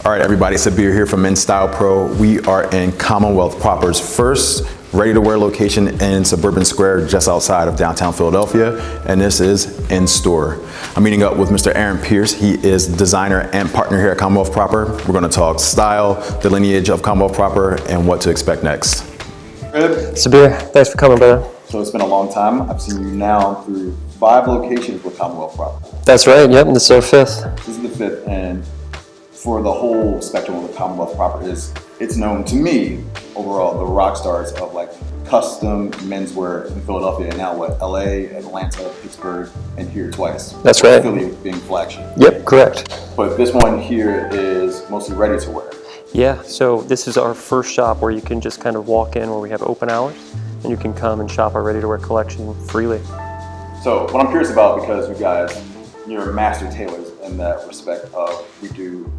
All right, everybody, Sabir here from InStyle Pro. We are in Commonwealth Proper's first ready-to-wear location in Suburban Square, just outside of downtown Philadelphia, and this is in store. I'm meeting up with Mr. Aaron Pierce. He is designer and partner here at Commonwealth Proper. We're going to talk style, the lineage of Commonwealth Proper, and what to expect next. Good. Sabir, thanks for coming, brother. So it's been a long time. I've seen you now through 5 locations with Commonwealth Proper. That's right, yep, this is our 5th. This is the 5th, and for the whole spectrum of the Commonwealth Proper it's known to me, overall, the rock stars of like custom menswear in Philadelphia, and now what, LA, Atlanta, Pittsburgh, and here twice. That's right. Philly being flagship. Yep, correct. But this one here is mostly ready to wear. Yeah, so this is our first shop where you can just kind of walk in where we have open hours, and you can come and shop our ready-to-wear collection freely. So what I'm curious about, because you guys, you're master tailors in that respect of we do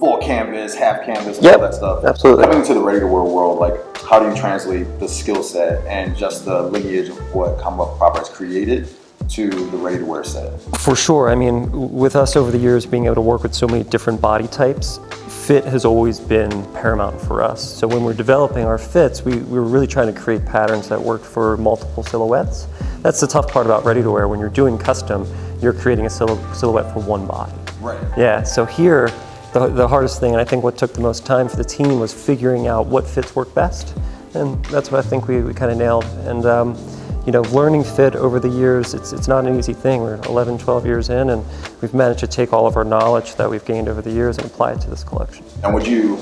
full canvas, half canvas, and all that stuff. Absolutely. Coming to the ready-to-wear world, like how do you translate the skill set and just the lineage of what Commonwealth Proper has created to the ready-to-wear set? For sure. I mean, with us over the years being able to work with so many different body types, fit has always been paramount for us. So when we're developing our fits, we were really trying to create patterns that worked for multiple silhouettes. That's the tough part about ready-to-wear. When you're doing custom, you're creating a silhouette for one body. Right. Yeah, so here, the hardest thing, and I think what took the most time for the team, was figuring out what fits work best. And that's what I think we kind of nailed. And you know, learning fit over the years, it's not an easy thing. We're 11, 12 years in, and we've managed to take all of our knowledge that we've gained over the years and apply it to this collection. And would you,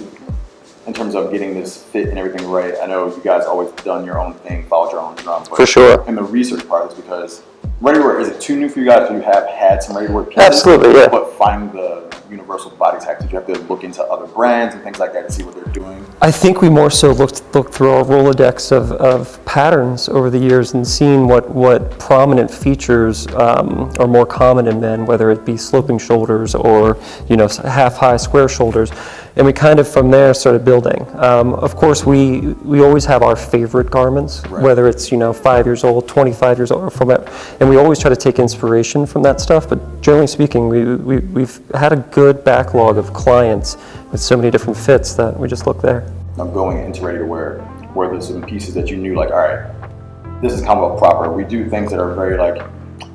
in terms of getting this fit and everything right, I know you guys always done your own thing, followed your own drum. For sure. And the research part is because ready-to-wear, is it too new for you guys? You have had some ready-to-wear pieces? Absolutely, yeah. But finding the universal body type, did you have to look into other brands and things like that to see what they're doing? I think we more so looked through our Rolodex of patterns over the years and seen what prominent features are more common in men, whether it be sloping shoulders or, you know, half-high square shoulders. And we kind of from there started building. Of course, we always have our favorite garments, right, whether it's, you know, 5 years old, 25 years old, from it, and we always try to take inspiration from that stuff. But generally speaking, we've had a good backlog of clients with so many different fits that we just look there. I'm going into ready-to-wear, where there's some pieces that you knew, like, all right, this is Commonwealth Proper. We do things that are very like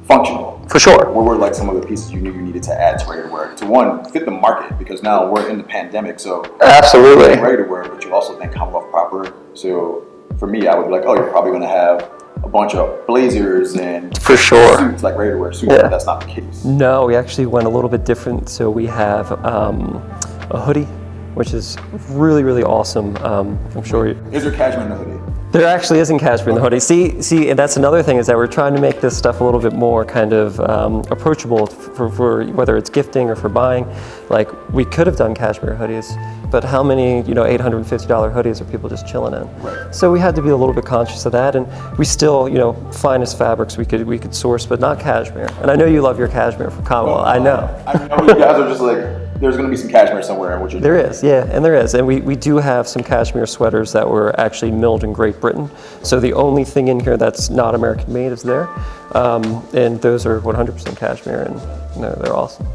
functional. For sure. What were like some of the pieces you knew you needed to add to ready-to-wear to, one, fit the market, because now we're in the pandemic, so absolutely ready-to-wear, but you also think Commonwealth Proper. So for me, I would be like, oh, you're probably going to have a bunch of blazers and for sure suits, like ready-to-wear suits, yeah. But that's not the case. No, we actually went a little bit different. So we have a hoodie, which is really, really awesome. I'm sure. Is there cashmere in the hoodie? There actually isn't cashmere in the hoodie. See, and that's another thing, is that we're trying to make this stuff a little bit more kind of approachable for whether it's gifting or for buying. Like, we could have done cashmere hoodies, but how many, you know, $850 hoodies are people just chilling in? Right. So we had to be a little bit conscious of that, and we still, you know, finest fabrics we could source, but not cashmere. And I know you love your cashmere from Commonwealth. Well, I know. I know you guys are just like, there's going to be some cashmere somewhere in what you're doing. There is, yeah, and there is. And we do have some cashmere sweaters that were actually milled in Great Britain. So the only thing in here that's not American made is there. And those are 100% cashmere, and they're awesome.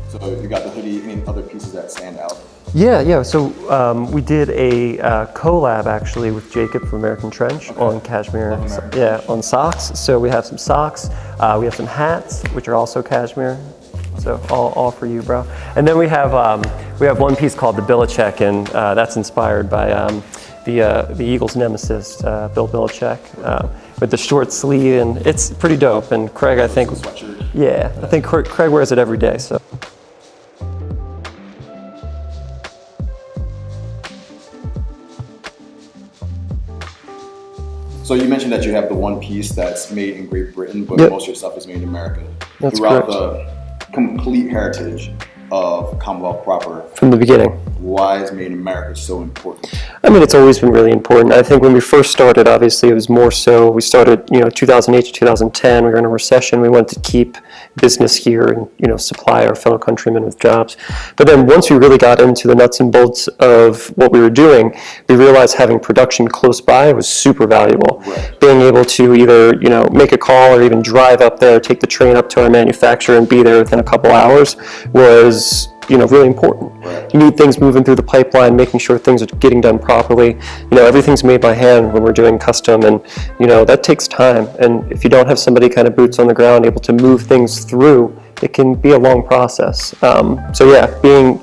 So you got the hoodie, any other pieces that stand out? Yeah. So we did a collab actually with Jacob from American Trench on cashmere. On socks. So we have some socks. We have some hats, which are also cashmere. So all for you, bro. And then we have one piece called the Belichick, and that's inspired by the Eagles' nemesis, Bill Belichick, with the short sleeve, and it's pretty dope. And Craig, I think, I think Craig wears it every day. So. So you mentioned that you have the one piece that's made in Great Britain, but most of your stuff is made in America. That's throughout correct. The complete heritage of Commonwealth Proper. From the beginning. Why is made in America so important? I mean, it's always been really important. I think when we first started, obviously, it was more so, we started, 2008 to 2010, we were in a recession, we wanted to keep business here and, supply our fellow countrymen with jobs. But then once we really got into the nuts and bolts of what we were doing, we realized having production close by was super valuable. Right. Being able to either, make a call or even drive up there, take the train up to our manufacturer and be there within a couple hours was really important. Right. You need things moving through the pipeline, making sure things are getting done properly. Everything's made by hand when we're doing custom, and that takes time. And if you don't have somebody kind of boots on the ground able to move things through, it can be a long process. So yeah, being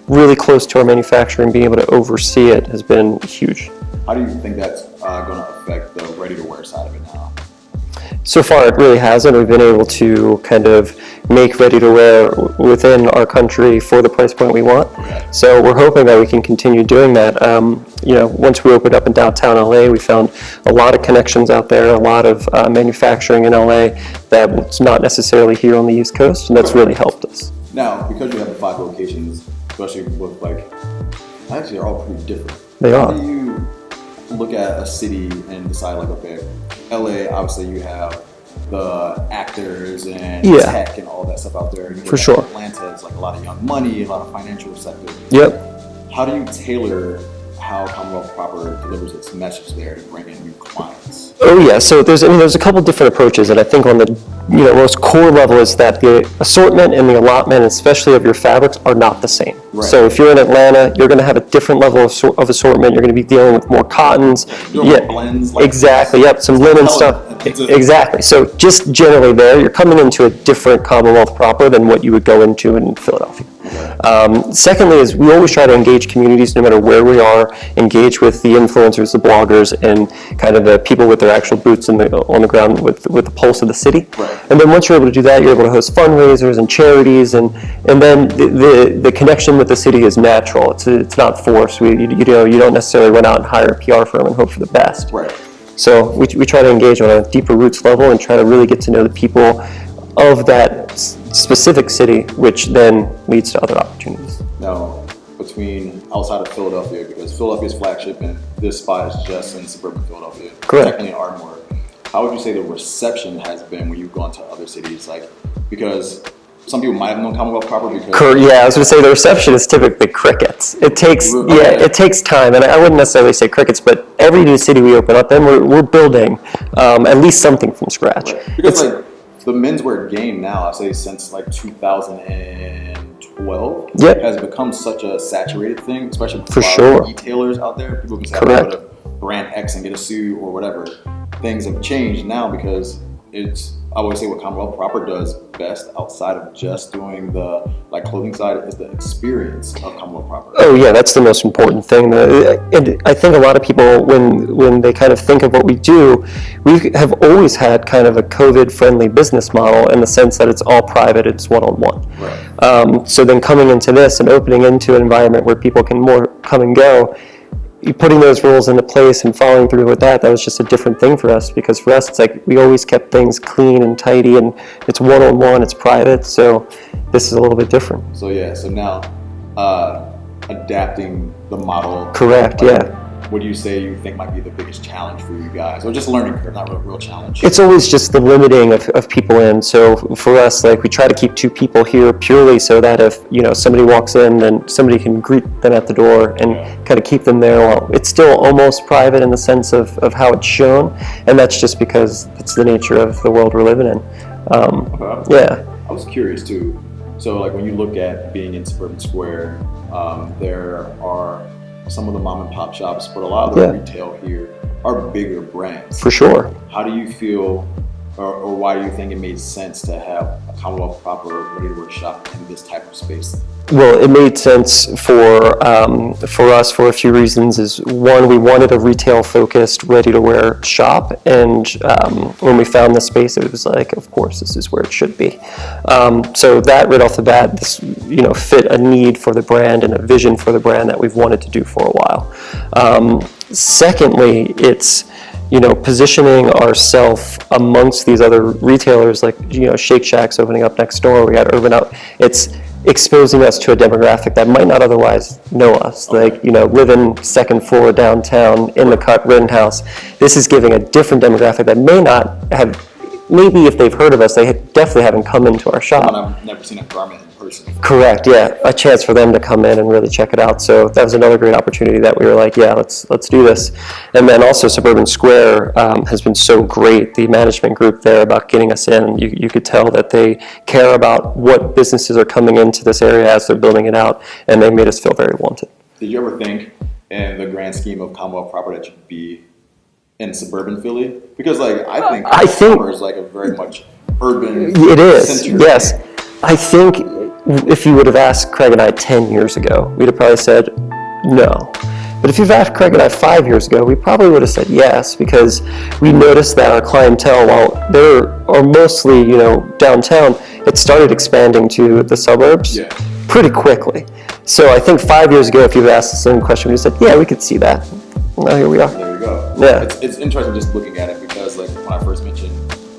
really close to our manufacturing, being able to oversee it has been huge. How do you think that's going to affect the ready-to-wear side of it now? So far, it really hasn't. We've been able to kind of make ready-to-wear within our country for the price point we want. Okay. So we're hoping that we can continue doing that. Once we opened up in downtown LA, we found a lot of connections out there, a lot of manufacturing in LA that was not necessarily here on the East Coast, and that's really helped us. Now, because you have the 5 locations, especially with actually they're all pretty different. They How are. do you look at a city and decide okay, LA, obviously you have the actors and Yeah. tech and all that stuff out there. You For look at sure. Atlanta is a lot of young money, a lot of financial sector. Yep. How do you tailor how Commonwealth Proper delivers its message there to bring in new clients? Oh yeah, so there's a couple different approaches, and I think on the most core level is that the assortment and the allotment, especially of your fabrics, are not the same. Right. So if you're in Atlanta, you're going to have a different level of assortment. You're going to be dealing with more cottons. Doing more blends, exactly. Yep, some linen stuff. Exactly. So just generally there, you're coming into a different Commonwealth Proper than what you would go into in Philadelphia. Secondly is we always try to engage communities no matter where we are, engage with the influencers, the bloggers, and kind of the people with their actual boots on the ground with the pulse of the city. Right. And then once you're able to do that, you're able to host fundraisers and charities, and then the connection with the city is natural. It's not forced. You don't necessarily run out and hire a PR firm and hope for the best. Right. So we try to engage on a deeper roots level and try to really get to know the people of that specific city, which then leads to other opportunities. Now, between outside of Philadelphia, because Philadelphia's flagship and this spot is just in suburban Philadelphia, Correct. technically in Ardmore, how would you say the reception has been when you've gone to other cities? Because some people might have known Commonwealth Proper because... Yeah, I was going to say the reception is typically crickets. It takes it takes time, and I wouldn't necessarily say crickets, but every new city we open up in, we're building at least something from scratch. Right. Because the menswear game now, I say since 2012, Yep. has become such a saturated thing, especially with For a lot sure. of retailers out there. People can say, Correct. I go to brand X and get a suit or whatever. Things have changed now because I would say what Commonwealth Proper does best outside of just doing the clothing side is the experience of Commonwealth Proper. Oh yeah, that's the most important thing. And I think a lot of people, when they kind of think of what we do, we have always had kind of a COVID-friendly business model in the sense that it's all private, it's one-on-one. Right. So then coming into this and opening into an environment where people can more come and go, putting those rules into place and following through with that was just a different thing for us, because for us it's we always kept things clean and tidy, and it's one-on-one, it's private, so this is a little bit different. So now adapting the model. Correct, yeah. What do you say you think might be the biggest challenge for you guys, or just learning curve, not a real challenge? It's always just the limiting of people in. So for us, we try to keep 2 people here purely so that if somebody walks in, then somebody can greet them at the door and kind of keep them there. Well, it's still almost private in the sense of how it's shown, and that's just because it's the nature of the world we're living in. Yeah. I was curious too. So when you look at being in Suburban Square, there are some of the mom and pop shops, but a lot of the retail here are bigger brands. For sure. How do you feel, or why do you think it made sense to have a Commonwealth Proper ready-to-wear shop in this type of space? Well, it made sense for us for a few reasons. Is one, we wanted a retail-focused, ready-to-wear shop, and when we found the space, it was of course, this is where it should be. So that right off the bat, this fit a need for the brand and a vision for the brand that we've wanted to do for a while. Secondly, it's positioning ourselves amongst these other retailers Shake Shack's opening up next door. We got Urban Out. It's exposing us to a demographic that might not otherwise know us. Living second floor downtown in the cut rent house. This is giving a different demographic that may not have, maybe if they've heard of us, they definitely haven't come into our shop. I've never seen a garment in person. Correct, yeah, a chance for them to come in and really check it out. So that was another great opportunity that we were like, yeah, let's do this. And then also Suburban Square has been so great, the management group there, about getting us in. You could tell that they care about what businesses are coming into this area as they're building it out, and they made us feel very wanted. Did you ever think, in the grand scheme of Commonwealth Proper, that you'd be in suburban Philly? Because like I think Proper is like a very much urban. It is, center. yes. I think if you would have asked Craig and I 10 years ago, we'd have probably said no. But if you've asked Craig and I 5 years ago, we probably would have said yes, because we noticed that our clientele, while they are mostly, downtown, it started expanding to the suburbs pretty quickly. So I think 5 years ago, if you've asked the same question, we said, yeah, we could see that. Well, here we are. There you go. Yeah. It's interesting just looking at it, because like when I first mentioned,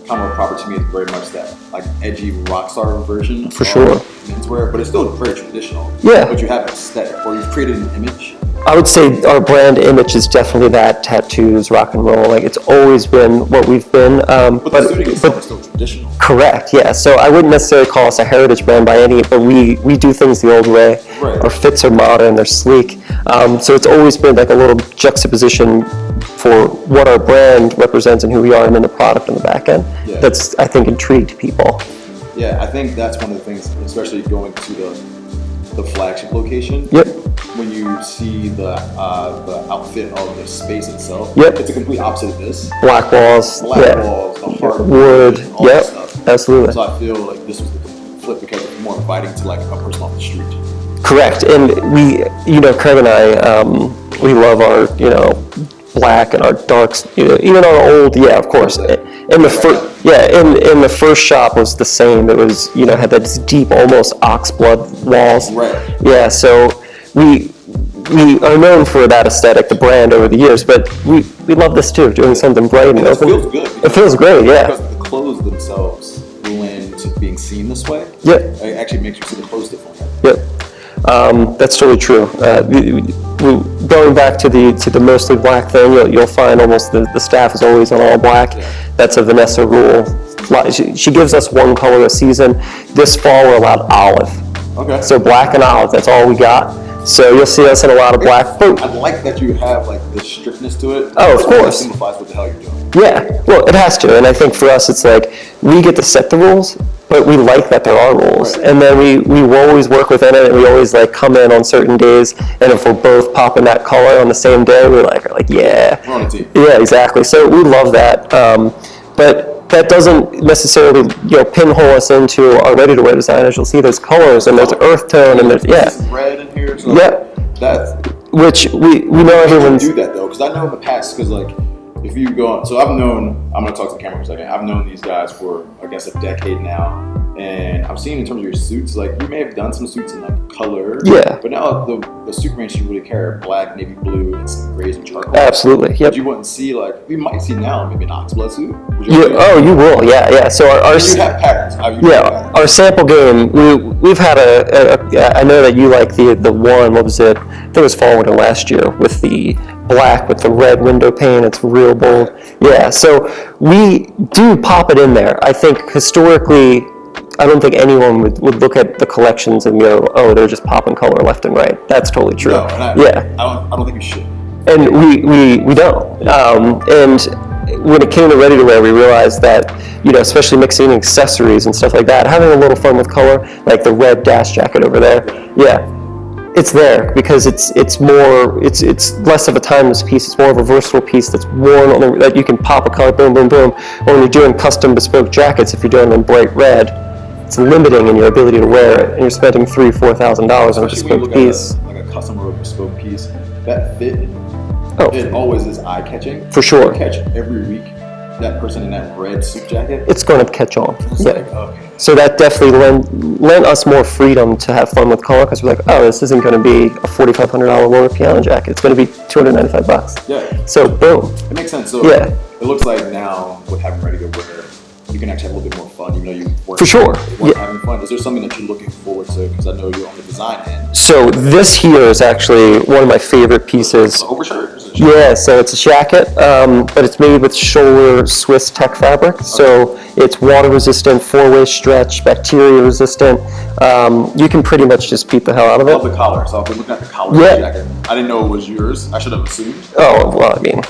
Commonwealth Proper to me is very much that like edgy rock star version For sure. of menswear, but it's still very traditional. Yeah. But you have an aesthetic, or you've created an image. I would say our brand image is definitely that: tattoos, rock and roll. Like, it's always been what we've been. But the studio itself is still traditional. Correct, yeah. So I wouldn't necessarily call us a heritage brand by any, but we do things the old way. Right. Our fits are modern, they're sleek. So it's always been like a little juxtaposition for what our brand represents and who we are, and then the product on the back end. Yeah. That's, I think, intrigued people. Yeah, I think that's one of the things, especially going to the flagship location. Yep. When you see the outfit of the space itself, Yep. it's a complete opposite of this. Black walls, Black walls, the hard wood, all that yep, stuff. absolutely. So I feel like this was the complete flip, because it's more inviting to like a person off the street. Correct, and we, Craig and I, we love our, black and our darks, even our old, of course. And in the first shop was the same. It was, had that deep, almost ox blood walls. Right. Yeah, so we are known for that aesthetic, the brand, over the years, but we love this too, doing something bright and It open. feels good. It feels great, yeah. Because the clothes themselves lend to being seen this way. Yep. It actually makes you see the clothes differently. Yep. That's totally true. Going back to the mostly black thing, you'll find almost the staff is always on all black. Yeah. That's a Vanessa rule. She gives us one color a season. This fall we're allowed olive. Okay. So black and olive, that's all we got. So you'll see us in a lot of black. I like that you have like the strictness to it. Oh, of course. It signifies what the hell you're doing. Yeah, well, it has to, and I think for us it's like we get to set the rules, but we like that there are rules, Right. and then we always work within it, and we always like come in on certain days, and if we're both popping that color on the same day, we're like yeah, We're on a team. yeah, exactly. So we love that, but that doesn't necessarily pinhole us into our ready-to-wear design. As you'll see, there's colors and there's earth tone and there's There's red in here. So that's which we know I everyone's. do that though, because I know in the past, because like if you go on, so I'm gonna talk to the camera for a second. I've known these guys for I guess a decade now, and I've seen in terms of your suits, like you may have done some suits in like color, Yeah. but now the suit range you really care black, navy blue, and some grays and charcoal. Absolutely, yep. But you wouldn't see we might see now maybe an oxblood suit. Would you do that? Oh, you will, yeah. So our You have patterns. our sample game, we've had I know that you like the one, what was it? I think it was fall winter last year, with the black with the red window pane. It's real bold. Yeah, so we do pop it in there. I think historically, I don't think anyone would look at the collections and go, oh, they're just popping color left and right. That's totally true. No, and I don't think you should. And we don't. And when it came to ready-to-wear, we realized that, especially mixing accessories and stuff like that, having a little fun with color, like the red dash jacket over there, it's there because it's less of a timeless piece. It's more of a versatile piece that's worn on that you can pop a color, boom, boom, boom. Or when you're doing custom bespoke jackets, if you're doing them bright red, it's limiting in your ability to wear it, and you're spending $3,000-$4,000 on a bespoke piece. Like a custom or a bespoke piece, that fit. Oh. It always is eye-catching. For sure. You catch every week that person in that red suit jacket. It's going to catch on. It's Yeah. like, okay. So that definitely lent us more freedom to have fun with color, because we're like, oh, this isn't going to be a $4,500 lower piano jacket. It's going to be $295. Yeah. So boom. It makes sense. So Yeah. it looks like now with having ready to wear, you can actually have a little bit more fun, even though you weren't, For sure. weren't Yeah. having fun. Is there something that you're looking forward to? Because I know you're on the design end. So this here is actually one of my favorite pieces. Overshirt? a jacket? Yeah, so it's a jacket, but it's made with shoulder Swiss tech fabric. So it's water resistant, 4-way stretch, bacteria resistant. You can pretty much just beat the hell out of I love it. the collar. So I've been looking at the collar of Yeah. the jacket. I didn't know it was yours. I should have assumed. Oh, well, I mean,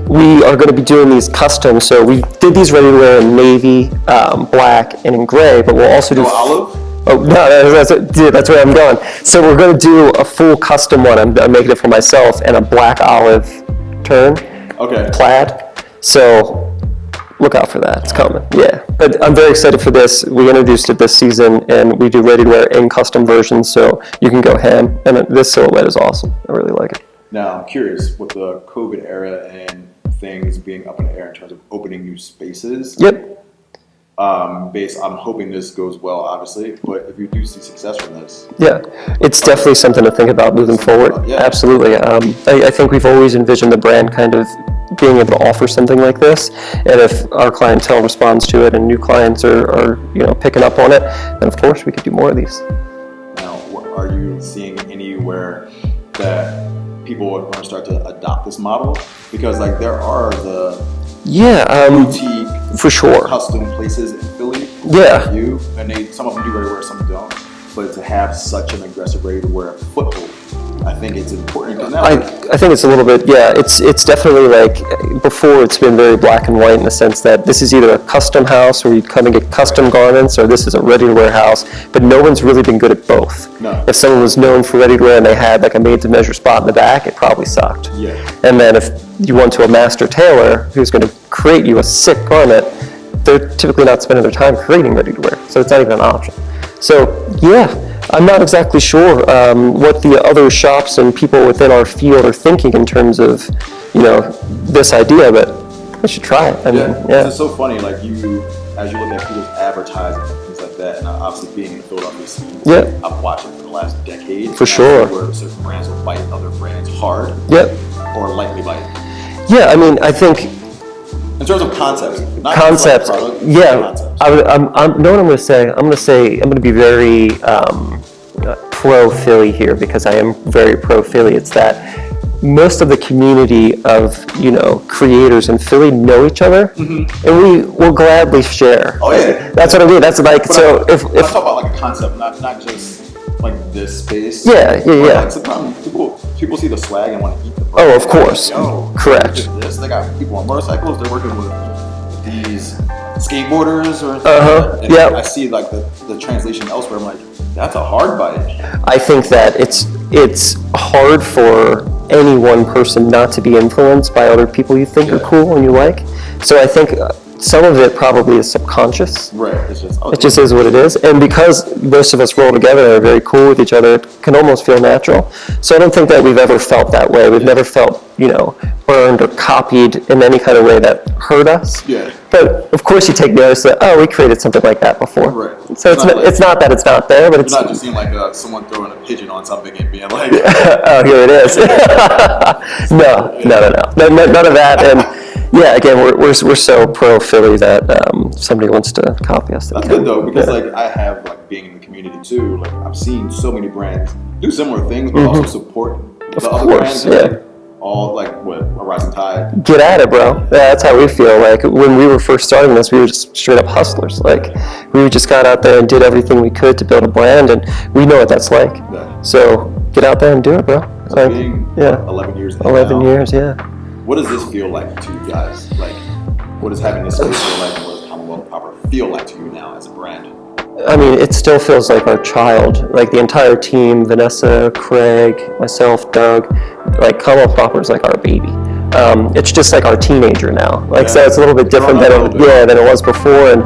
we are going to be doing these custom. So we did these ready to wear in navy, black, and in gray, but we'll also do. No olive? Oh, no, that's where I'm going. So we're going to do a full custom one. I'm making it for myself and a black olive turn, Okay. plaid. So look out for that. It's coming. Yeah. But I'm very excited for this. We introduced it this season, and we do ready to wear in custom versions, so you can go ham. And this silhouette is awesome. I really like it. Now, I'm curious, with the COVID era and things being up in the air in terms of opening new spaces, Yep. I'm hoping this goes well, obviously, but if you do see success from this, Yeah, it's definitely something to think about moving forward. Yeah. Absolutely. I think we've always envisioned the brand kind of being able to offer something like this, and if our clientele responds to it and new clients are picking up on it, then of course we could do more of these. now, are you seeing anywhere that people are going to start to adopt this model? Because like there are the Yeah, boutique, for sure. custom places in Philly. Yeah. And some of them do ready to wear, some don't. But to have such an aggressive ready to wear foothold, I think it's important. I think it's a little bit, yeah, it's definitely like, before it's been very black and white in the sense that this is either a custom house where you come and get custom garments, or this is a ready-to-wear house, but no one's really been good at both. No. If someone was known for ready-to-wear and they had like a made-to-measure spot in the back, it probably sucked. Yeah. And then if you went to a master tailor who's going to create you a sick garment, they're typically not spending their time creating ready-to-wear, so it's not even an option. So yeah, I'm not exactly sure what the other shops and people within our field are thinking in terms of, this idea, but we should try it. I mean, yeah. It's so funny, like as you look at people's advertising and things like that, and obviously being in the Philadelphia scene, Yeah. I've watched it for the last decade. For sure. Where certain brands will bite other brands hard Yep. or lightly bite. Yeah, I mean, I think In terms of concepts, not concepts. just like product, Yeah, concepts. know what I'm going to say. I'm going to be very pro Philly here, because I am very pro Philly. It's that most of the community of creators in Philly know each other, and we will gladly share. Oh, yeah. That's what I mean. That's like, so I if talk about like a concept, not just like this space. Yeah, But, yeah. Like, sometimes people see the swag and want to eat the Oh, product. of course. Like, yo, Correct. look at this. They got people on motorcycles. They're working with these skateboarders or and yeah. I see like the translation elsewhere. I'm like, that's a hard bite. I think that it's hard for any one person not to be influenced by other people you think are cool and you like. So I think some of it probably is subconscious. Right. It's just It just is what it is. And because most of us roll together and are very cool with each other, it can almost feel natural. So I don't think that we've ever felt that way. We've never felt, burned or copied in any kind of way that hurt us. Yeah. But of course you take notice that, oh, we created something like that before. Right. So It's not like- it's not that it's not there, but It's it's, not just seeing like someone throwing a pigeon on something and being like, oh, here it is. No, none of that. And yeah, again, we're so pro Philly that somebody wants to copy us. That's good though, because like I have like being in the community too. Like I've seen so many brands do similar things, but also support the other course, brands. yeah. Like, all like what a rising tide. Get at it, bro. Yeah, that's how we feel. Like when we were first starting this, we were just straight up hustlers. Like we just got out there and did everything we could to build a brand, and we know what that's like. Yeah. So get out there and do it, bro. So being 11 years. in 11 now, years, yeah. What does this feel like to you guys? Like, what does having this space feel like, and what does Commonwealth Proper feel like to you now as a brand? I mean, it still feels like our child. Like the entire team, Vanessa, Craig, myself, Doug, like Commonwealth Proper is like our baby. It's just like our teenager now. Like, so it's a little bit different than it was before. And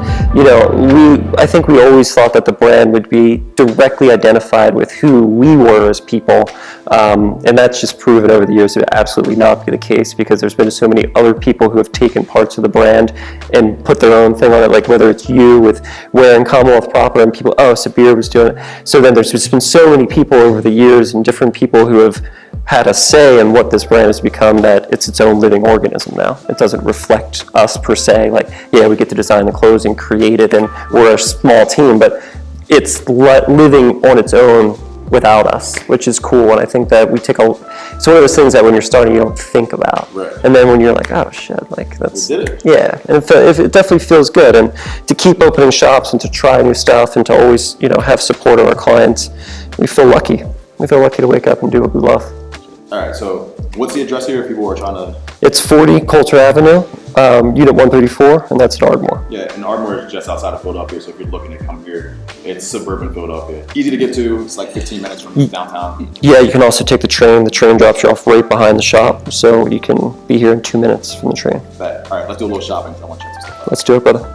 I think we always thought that the brand would be directly identified with who we were as people, and that's just proven over the years to absolutely not be the case, because there's been so many other people who have taken parts of the brand and put their own thing on it. Like whether it's you with wearing Commonwealth Proper and people, oh, Sabir was doing it. So then there's just been so many people over the years and different people who have had a say in what this brand has become, that it's its own living organism now. It doesn't reflect us per se, like, yeah, we get to design the clothes and create it and we're a small team, but it's living on its own without us, which is cool. And I think that it's one of those things that when you're starting, you don't think about. Right. And then when you're like, oh shit, like that's, We did it. yeah. And it definitely feels good. And to keep opening shops and to try new stuff and to always, have support of our clients, we feel lucky. We feel lucky to wake up and do what we love. All right, so what's the address here if people are trying to? It's 40 Coulter Avenue, Unit 134, and that's in Ardmore. Yeah, and Ardmore is just outside of Philadelphia, so if you're looking to come here, it's suburban Philadelphia. Easy to get to, it's like 15 minutes from downtown. Yeah, you can also take the train. The train drops you off right behind the shop, so you can be here in 2 minutes from the train. But, all right, let's do a little shopping, 'cause I want to check some stuff out. Let's do it, brother.